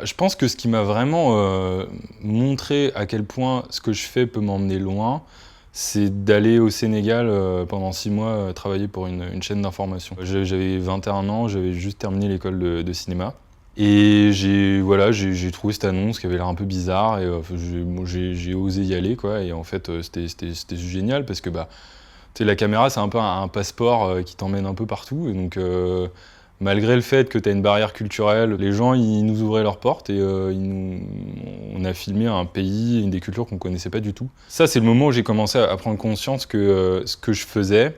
Je pense que ce qui m'a vraiment, montré à quel point ce que je fais peut m'emmener loin, c'est d'aller au Sénégal, pendant 6 mois, travailler pour une chaîne d'information. J'avais 21 ans, j'avais juste terminé l'école de cinéma et j'ai trouvé cette annonce qui avait l'air un peu bizarre et enfin j'ai osé y aller quoi et en fait, c'était génial parce que, bah, tu sais, la caméra, c'est un peu un passeport, qui t'emmène un peu partout et donc malgré le fait que tu as une barrière culturelle, les gens, ils nous ouvraient leurs portes et on a filmé un pays, des cultures qu'on connaissait pas du tout. Ça, c'est le moment où j'ai commencé à prendre conscience que, ce que je faisais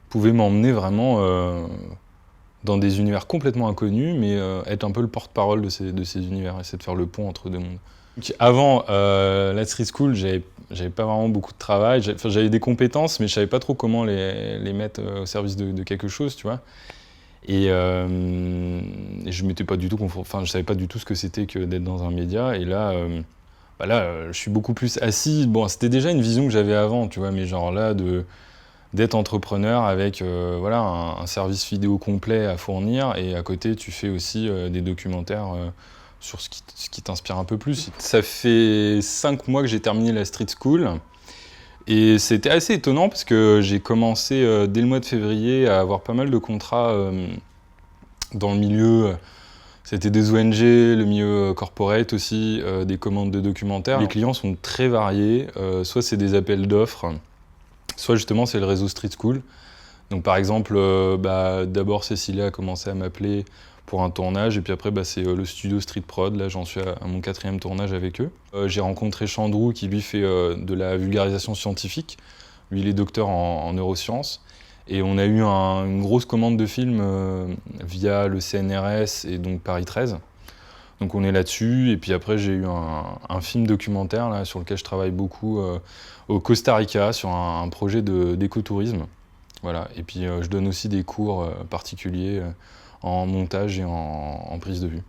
pouvait m'emmener vraiment, dans des univers complètement inconnus, mais être un peu le porte-parole de ces univers, essayer de faire le pont entre 2 mondes. Donc avant, la street school, j'avais pas vraiment beaucoup de travail. J'avais des compétences, mais je savais pas trop comment les mettre, au service de quelque chose, tu vois? Et je m'étais pas du tout enfin, je savais pas du tout ce que c'était que d'être dans un média et là, je suis beaucoup plus assis. Bon, c'était déjà une vision que j'avais avant, tu vois? Mais genre là, d'être entrepreneur avec, voilà, un service vidéo complet à fournir et à côté, tu fais aussi, des documentaires, sur ce qui t'inspire un peu plus. Ça fait 5 mois que j'ai terminé la street school et c'était assez étonnant parce que j'ai commencé, dès le mois de février à avoir pas mal de contrats, dans le milieu, c'était des ONG, le milieu corporate aussi, des commandes de documentaires. Les clients sont très variés, soit c'est des appels d'offres, soit justement c'est le réseau Street School. Donc par exemple, d'abord Cécilia a commencé à m'appeler pour un tournage et puis après c'est le studio Street Prod, là j'en suis à mon 4e tournage avec eux. J'ai rencontré Chandrou qui lui fait de la vulgarisation scientifique, lui il est docteur en neurosciences. Et on a eu une grosse commande de films via le CNRS et donc Paris 13. Donc on est là-dessus. Et puis après, j'ai eu un film documentaire là, sur lequel je travaille beaucoup au Costa Rica sur un projet d'écotourisme. Voilà. Et puis je donne aussi des cours particuliers en montage et en prise de vue.